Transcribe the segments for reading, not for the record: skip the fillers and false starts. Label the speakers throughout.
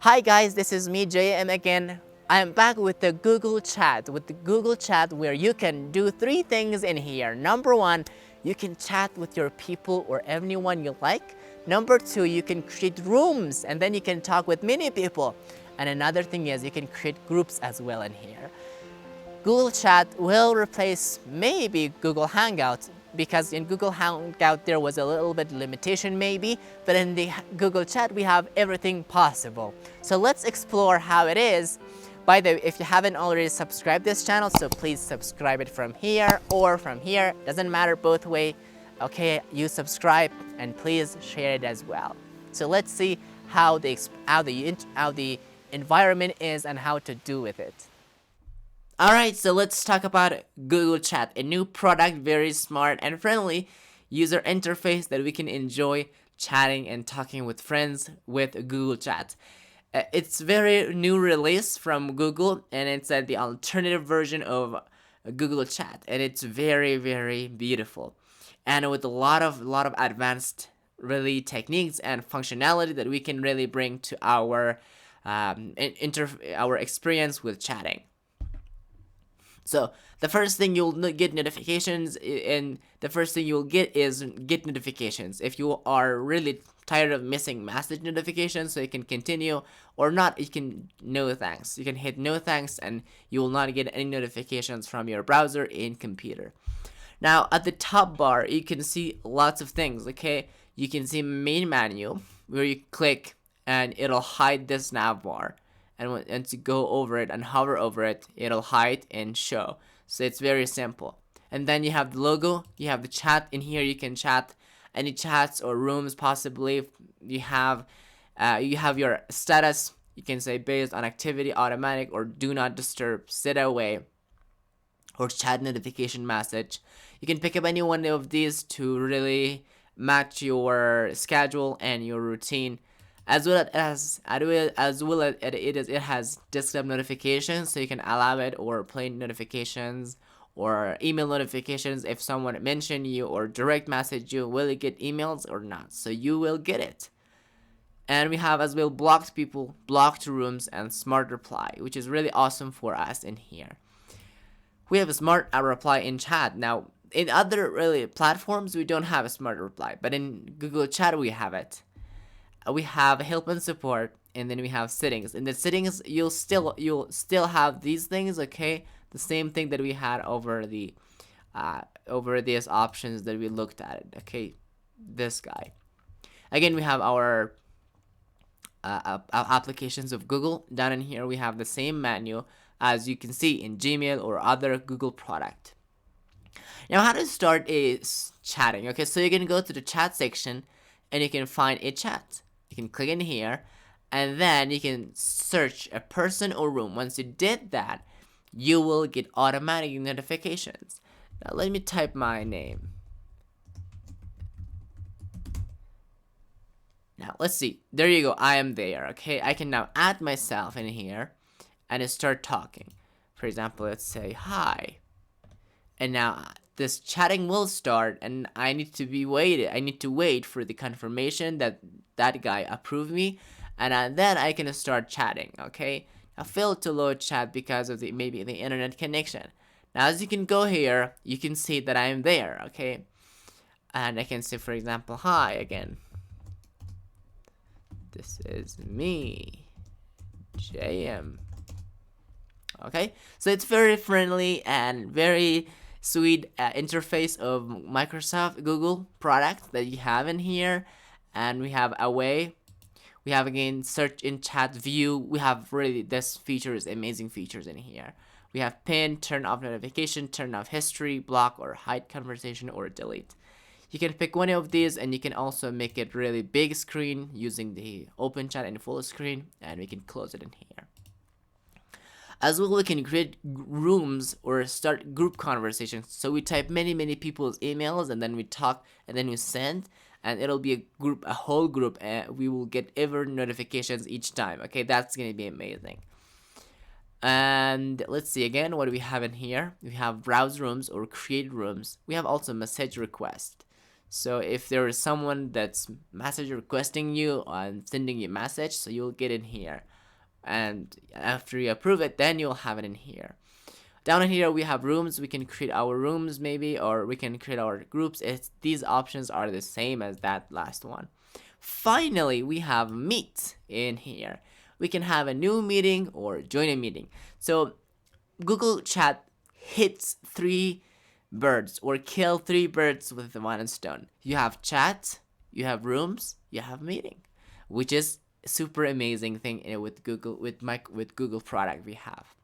Speaker 1: Hi guys, this is me JM again. I am back with the Google Chat, where you can do three things in here. Number one, you can chat with your people or anyone you like. Number two, you can create rooms and then you can talk with many people. And another thing is you can create groups as well in here. Google Chat will replace maybe Google Hangout, because in Google Hangout there was a little bit limitation maybe, but in the Google Chat we have everything possible. So let's explore how it is. By the way, if you haven't already subscribed this channel, so please subscribe it from here or from here, doesn't matter both way. Okay, you subscribe and please share it as well. So let's see how the environment is and how to do with it. Alright, so let's talk about Google Chat, a new product, very smart and friendly user interface that we can enjoy chatting and talking with friends with Google Chat. It's very new release from Google, and it's the alternative version of Google Chat, and it's very, very beautiful, and with a lot of advanced really techniques and functionality that we can really bring to our our experience with chatting. So the first thing you'll get notifications, and the first thing you'll get is get notifications. If you are really tired of missing message notifications, so you can continue or not, you can no thanks. You can hit no thanks and you will not get any notifications from your browser in computer. Now at the top bar, you can see lots of things, okay? You can see main menu where you click and it'll hide this nav bar. And once you go over it and hover over it, it'll hide and show. So it's very simple. And then you have the logo, you have the chat. In here you can chat any chats or rooms possibly. You have your status. You can say based on activity, automatic, or do not disturb, sit away, or chat notification message. You can pick up any one of these to really match your schedule and your routine. As well as it has desktop notifications, so you can allow it, or plain notifications, or email notifications. If someone mention you or direct message you, will you get emails or not? So you will get it. And we have as well blocked people, blocked rooms, and smart reply, which is really awesome for us in here. We have a smart reply in chat. Now in other really platforms we don't have a smart reply, but in Google Chat we have it. We have help and support, and then we have settings. In the settings you'll still have these things, okay? The same thing that we had over the over these options that we looked at it, okay? This guy. Again, we have our applications of Google. Down in here we have the same menu as you can see in Gmail or other Google product. Now how to start is chatting, okay? So you can go to the chat section and you can find a chat. You can click in here and then you can search a person or room. Once you did that, you will get automatic notifications. Now let me type my name. Now let's see. There you go. I am there. Okay, I can now add myself in here and start talking. For example, let's say hi. And now this chatting will start, and I need to wait for the confirmation that that guy approved me, and then I can start chatting. Okay, now failed to load chat because of maybe the internet connection. Now as you can go here, you can see that I am there. Okay, and I can say, for example, hi again. This is me, JM. Okay, so it's very friendly and very sweet interface of Microsoft Google product that you have in here. And we have away, we have again search in chat view. We have really this features, amazing features in here. We have pin, turn off notification, turn off history, block or hide conversation, or delete. You can pick one of these, and you can also make it really big screen using the open chat and full screen, and we can close it in here. As well, we can create rooms or start group conversations. So we type many people's emails, and then we talk, and then we send, and it'll be a whole group, and we will get ever notifications each time. Okay, that's gonna be amazing. And let's see again, what do we have in here? We have browse rooms or create rooms. We have also message request. So if there is someone that's message requesting you and sending you a message, so you'll get in here, and after you approve it, then you'll have it in here. Down in here we have rooms. We can create our rooms maybe, or we can create our groups. These options are the same as that last one. Finally, we have meet in here. We can have a new meeting or join a meeting. So Google Chat hits three birds, or kill three birds with one stone. You have chat, you have rooms, you have meeting, which is a super amazing thing with Google, with Google product we have.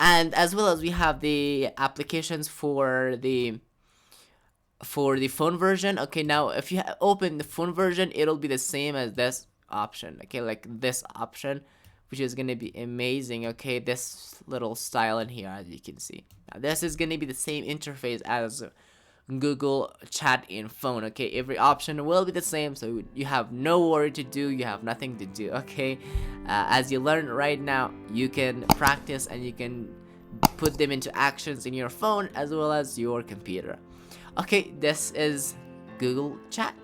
Speaker 1: And as well as we have the applications for the phone version. Okay, now if you open the phone version, it'll be the same as this option. Okay, like this option, which is gonna be amazing. Okay, this little style in here, as you can see. Now this is gonna be the same interface as Google Chat in phone. Okay, every option will be the same, so you have no worry to do, you have nothing to do. Okay, as you learn right now, you can practice and you can put them into actions in your phone as well as your computer. Okay, this is Google Chat.